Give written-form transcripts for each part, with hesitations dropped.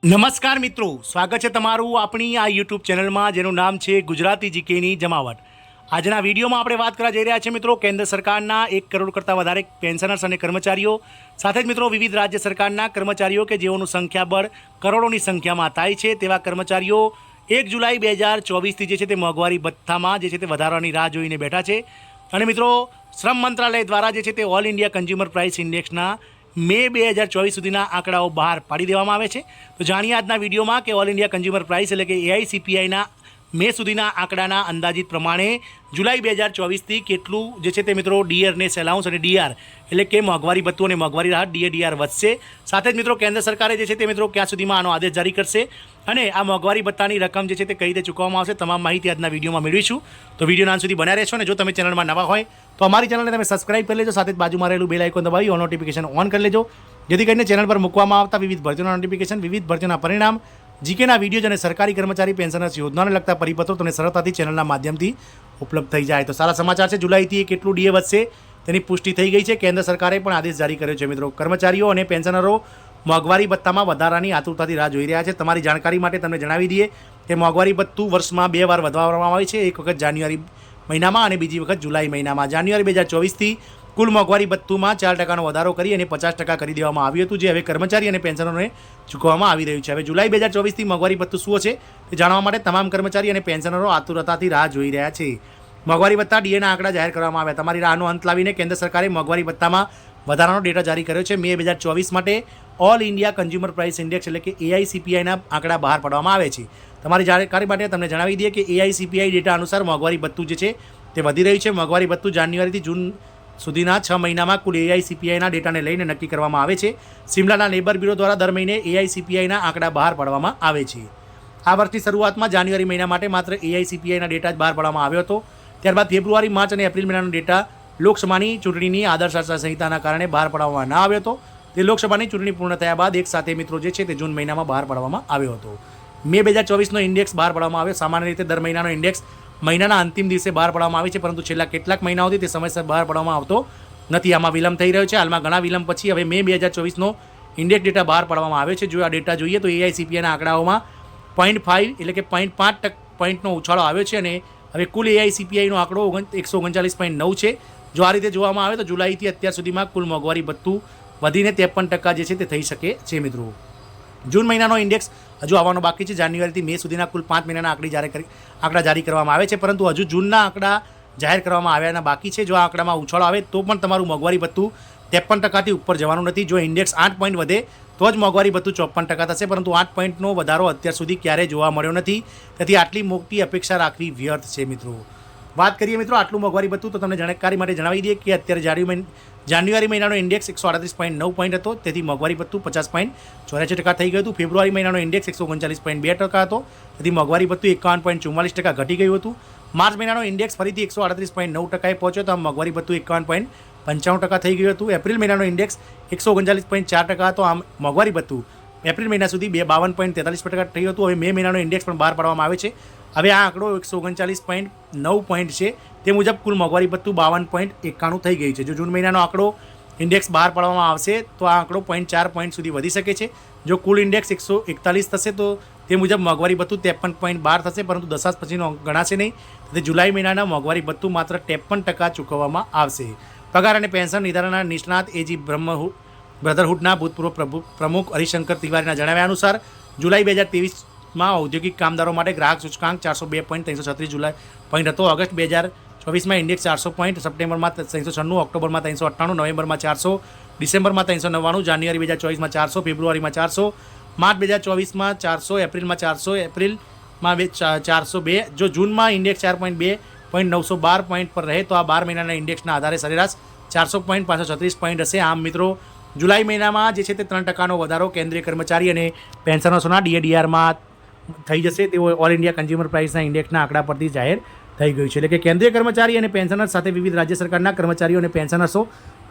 નમસ્કાર મિત્રો, સ્વાગત છે તમારું આપણી આ યુટ્યુબ ચેનલમાં જેનું નામ છે ગુજરાતી જીકેની જમાવટ। આજના વિડીયોમાં આપણે વાત કરવા જઈ રહ્યા છીએ મિત્રો કેન્દ્ર સરકારના 1 કરોડ કરતાં વધારે પેન્શનર્સ અને કર્મચારીઓ સાથે જ મિત્રો વિવિધ રાજ્ય સરકારના કર્મચારીઓ કે જેઓનું સંખ્યાબળ કરોડોની સંખ્યામાં થાય છે તેવા કર્મચારીઓ 1 જુલાઈ 2024થી જે છે તે મોંઘવારી ભથ્થામાં જે છે તે વધારવાની રાહ જોઈને બેઠા છે। અને મિત્રો શ્રમ મંત્રાલય દ્વારા જે છે તે ઓલ ઇન્ડિયા કન્ઝ્યુમર પ્રાઇસ ઇન્ડેક્સના મે 2024 સુધીના આંકડાઓ બહાર પાડી દેવામાં આવે છે। તો જાણીએ આજના વિડીયોમાં કે ઓલ ઇન્ડિયા કન્ઝ્યુમર પ્રાઇસ એટલે કે એઆઈસીપીઆઈના મે સુધીના આંકડાના અંદાજિત પ્રમાણે જુલાઈ 2024થી કેટલું જે છે તે મિત્રો ડીઆરનેસ એલાઉન્સ અને ડીઆર એટલે કે મોંઘવારી ભથ્થું અને મોંઘવારી રાહત ડીઆર વધશે। સાથે જ મિત્રો કેન્દ્ર સરકારે જે છે તે મિત્રો ક્યાં સુધીમાં આનો આદેશ જારી કરશે અને આ મોંઘવારી ભથ્થાની રકમ જે છે તે કઈ રીતે ચૂકવવામાં આવશે તમામ માહિતી આજના વિડીયોમાં મેળવીશું। તો વિડીયોના અંત સુધી બન્યા રહેશો અને જો તમે ચેનલમાં નવા હોય તો અમારી ચેનલને તમે સબસ્ક્રાઇબ કરી લેજો, સાથે જ બાજુમાં રહેલું બેલ આઇકોન દબાવી ઓલ નોટિફિકેશન ઓન કરી લેજો, જેથી કરીને ચેનલ પર મૂકવામાં આવતા વિવિધ ભરતીઓના નોટિફિકેશન, વિવિધ ભરતીઓના પરિણામ, જીકેના વિડીયો અને સરકારી કર્મચારી પેન્શનર્સ યોજનાને લગતા પરિપત્રો તમને સરળતાથી ચેનલના માધ્યમથી ઉપલબ્ધ થઈ જાય। તો સારા સમાચાર છે, જુલાઈથી કેટલું ડીએ વધશે તેની પુષ્ટિ થઈ ગઈ છે। કેન્દ્ર સરકારે પણ આદેશ જારી કર્યો છે। મિત્રો કર્મચારીઓ અને પેન્શનરો મોંઘવારી ભથ્થામાં વધારાની આતુરતાથી રાહ જોઈ રહ્યા છે। તમારી જાણકારી માટે તમને જણાવી દઈએ કે મોંઘવારી ભથ્થું વર્ષમાં 2 વાર વધારવામાં આવે છે, એક વખત જાન્યુઆરી મહિનામાં અને બીજી વખત જુલાઈ મહિનામાં। જાન્યુઆરી 2024થી કુલ મોંઘવારી ભથ્થુમાં 4% વધારો કરી અને 50% કરી દેવામાં આવ્યું હતું, જે હવે કર્મચારી અને પેન્શનરોને ચૂકવવામાં આવી રહ્યું છે। હવે જુલાઈ 2024થી મોંઘવારી ભથ્થું શું છે તે જાણવા માટે તમામ કર્મચારી અને પેન્શનરો આતુરતાથી રાહ જોઈ રહ્યા છે। મોંઘવારી ભથ્થા ડીએના આંકડા જાહેર કરવામાં આવ્યા। તમારી રાહનો અંત લાવીને કેન્દ્ર સરકારે મોંઘવારી ભથ્થામાં વધારાનો ડેટા જારી કર્યો છે। મે 2024 માટે all India consumer price index એટલે કે એઆઈસીપીઆઈના આંકડા બહાર પાડવામાં આવે છે। તમારી જાણકારી માટે તમને જણાવી દઈએ કે એઆઈસીપીઆઈ ડેટા અનુસાર મોંઘવારી ભથ્થું જે છે તે વધી રહ્યું છે। મોંઘવારી ભથ્થું જાન્યુઆરીથી જૂન સુધીના 6 મહિનામાં કુલ એઆઈસીપીઆઈના ડેટાને લઈને નક્કી કરવામાં આવે છે। સિમલાના લેબર બ્યુરો દ્વારા દર મહિને એઆઈસીપીઆઈના આંકડા બહાર પાડવામાં આવે છે। આ વર્ષની શરૂઆતમાં જાન્યુઆરી મહિના માટે માત્ર એઆઈસીપીઆઈના ડેટા જ બહાર પાડવામાં આવ્યો હતો। ત્યારબાદ ફેબ્રુઆરી, માર્ચ અને એપ્રિલ મહિનાનો ડેટા લોકસભાની ચૂંટણીની આદર્શ આચાર સંહિતાના કારણે બહાર પાડવામાં ન આવ્યો હતો। તે લોકસભાની ચૂંટણી પૂર્ણ થયા બાદ એક સાથે મિત્રો જે છે તે જૂન મહિનામાં બહાર પાડવામાં આવ્યો હતો। મે 2024નો ઇન્ડેક્સ બહાર પાડવામાં આવ્યો। સામાન્ય રીતે દર મહિનાનો ઇન્ડેક્સ મહિનાના અંતિમ દિવસે બહાર પાડવામાં આવે છે, પરંતુ છેલ્લા કેટલાક મહિનાઓથી તે સમયસર બહાર પાડવામાં આવતો નથી। આમાં વિલંબ થઈ રહ્યો છે। હાલમાં ઘણા વિલંબ પછી હવે મે 2024નો ઇન્ડેક્સ ડેટા બહાર પાડવામાં આવ્યો છે। જો આ ડેટા જોઈએ તો એઆઈસીપીઆઈના આંકડાઓમાં 0.5 એટલે કે 0.5 પોઈન્ટનો ઉછાળો આવ્યો છે અને હવે કુલ એઆઈસીપીઆઈનો આંકડો 139.9 છે। જો આ રીતે જોવામાં આવે તો જુલાઈથી અત્યાર સુધીમાં કુલ મોંઘવારી ભથ્થું વધીને 53% જે છે તે થઈ શકે છે। મિત્રો જૂન મહિનાનો ઇન્ડેક્સ હજુ આવવાનો બાકી છે। જાન્યુઆરીથી મે સુધીના કુલ 5 મહિનાના આંકડા જારી કરવામાં આવે છે, પરંતુ હજુ જૂનના આંકડા જાહેર કરવામાં આવ્યાના બાકી છે। જો આ આંકડામાં ઉછાળો આવે તો પણ તમારું મોંઘવારી ભથ્થું 53%થી ઉપર જવાનું નથી। જો ઇન્ડેક્સ 8 પોઈન્ટ વધે તો જ મોંઘવારી ભથ્થું 54% થશે, પરંતુ 8 પોઈન્ટનો વધારો અત્યાર સુધી ક્યારેય જોવા મળ્યો નથી। તેથી આટલી મોટી અપેક્ષા રાખવી વ્યર્થ છે। મિત્રો વાત કરીએ મિત્રો આટલું મોંઘવારી ભથ્થું તો તમને જાણકારી માટે જણાવી દઈએ કે અત્યારે જાન્યુઆરી મહિનાનો ઇન્ડેક્સ 138.9 પોઈન્ટ હતો, તેથી મોંઘવારી ભથ્થું 50.84% થઈ ગયું હતું। ફેબ્રુઆરી મહિનાનો ઇન્ડેક્સ 139.2% હતો, તેથી મોંઘવારી ભથ્થું 51.44% ઘટી ગયું હતું। માર્ચ મહિનાનો ઇન્ડેક્સ ફરીથી 138.9%એ પહોંચ્યો તો મોંઘવારી ભથ્થું 51.95% થઈ ગયું હતું। એપ્રિલ મહિનાનો ઇન્ડેક્સ 139.4% હતો, આમ મોંઘવારી ભથ્થું એપ્રિલ મહિના સુધી 52.43% થયું હતું। હવે મે મહિનાનો ઇન્ડેક્સ પણ બહાર પાડવામાં આવે છે। હવે આ આંકડો 139.9 પોઈન્ટ છે, તે મુજબ કુલ મોંઘવારી ભથ્થું 52.91 થઈ ગઈ છે। જો જૂન મહિનાનો આંકડો ઇન્ડેક્સ બહાર પાડવામાં આવશે તો આ આંકડો 0.4 પોઈન્ટ સુધી વધી શકે છે। જો કુલ ઇન્ડેક્સ 141 થશે તો તે મુજબ મોંઘવારી ભથ્થું 53.12 થશે, પરંતુ દશાંશ પછીનો ગણાશે નહીં। તેથી જુલાઈ મહિનાના મોંઘવારી ભથ્થું માત્ર 53% ચૂકવવામાં આવશે। પગાર અને પેન્શન નિર્ધારણના નિષ્ણાત એજી બ્રધરહુડના ભૂતપૂર્વ પ્રમુખ હરિશંકર તિવારીના જણાવ્યા અનુસાર જુલાઈ 2023માં ઔદ્યોગિક કામદારો માટે ગ્રાહક સૂચકાંક 402.336 જુલાઈ પોઈન્ટ હતો। ઓગસ્ટ 2024માં ઇન્ડેક્સ 400 પોઈન્ટ, સપ્ટેમ્બરમાં 396, ઓક્ટોબરમાં 398, નવેમ્બરમાં 400, ડિસેમ્બરમાં 399, જાન્યુઆરી 2024માં 400, ફેબ્રુઆરીમાં 400, માર્ચ 2024માં 400, એપ્રિલમાં 400, એપ્રિલમાં 402। જો જૂનમાં ઇન્ડેક્સ 4.2.912 પોઈન્ટ પર રહે તો આ 12 મહિનાના ઇન્ડેક્સના આધારે સરેરાશ 400.536 પોઈન્ટ હશે। આમ મિત્રો જુલાઈ મહિનામાં જે છે તે 3%નો વધારો કેન્દ્રીય કર્મચારી અને પેન્શનર્સોના ડીઆરમાં થઈ જશે, તેઓ ઓલ ઇન્ડિયા કન્ઝ્યુમર પ્રાઇસના ઇન્ડેક્સના આંકડા પરથી જાહેર થઈ ગયું છે। એટલે કે કેન્દ્રીય કર્મચારી અને પેન્શનર્સ સાથે વિવિધ રાજ્ય સરકારના કર્મચારીઓ અને પેન્શનર્સો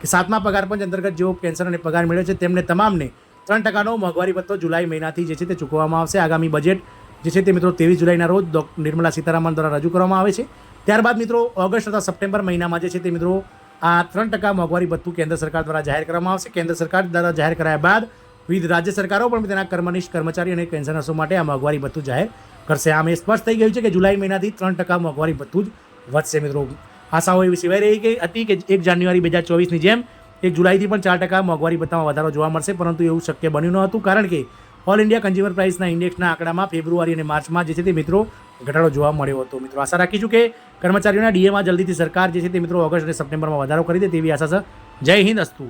કે 7મા પગાર પંચ અંતર્ગત જેઓ પેન્શન અને પગાર મેળવે છે તેમને તમામને 3%નો મોંઘવારી ભથ્થો જુલાઈ મહિનાથી જે છે તે ચૂકવવામાં આવશે। આગામી બજેટ જે છે તે મિત્રો 23 જુલાઈના રોજ નિર્મલા સીતારામન દ્વારા રજૂ કરવામાં આવે છે। ત્યારબાદ મિત્રો ઓગસ્ટ અથવા સપ્ટેમ્બર મહિનામાં જે છે તે મિત્રો આ 3% મોંઘવારી ભથ્થું કેન્દ્ર સરકાર દ્વારા જાહેર કરવામાં આવશે। કેન્દ્ર સરકાર દ્વારા જાહેર કરાયા બાદ વિવિધ રાજ્ય સરકારો પણ તેના કર્મનિષ્ઠ કર્મચારી અને પેન્શનર્સો માટે આ મોંઘવારી ભથ્થું જાહેર કરશે. આમ એ સ્પષ્ટ થઈ ગયું છે કે જુલાઈ મહિનાથી 3% મોંઘવારી ભથ્થું જ વધશે. મિત્રો, આશાઓ એવી સેવાઈ રહી હતી કે 1 જાન્યુઆરી 2024ની જેમ 1 જુલાઈથી પણ 4% મોંઘવારી ભથ્થામાં વધારો જોવા મળશે, પરંતુ એવું શક્ય બન્યું ન હતું, કારણ કે ઓલ ઇન્ડિયા કન્ઝ્યુમર પ્રાઇસના ઇન્ડેક્સના આંકડામાં ફેબ્રુઆરી અને માર્ચમાં જે છે તે મિત્રો ઘટાડો જોવા મળ્યો હતો. મિત્રો, આશા રાખીશું કે કર્મચારીઓના ડીએમાં જલ્દીથી સરકાર જે છે તે મિત્રો ઓગસ્ટ અને સપ્ટેમ્બરમાં વધારો કરી દે તેવી આશા છે. જય હિન્દ. અસ્તુ.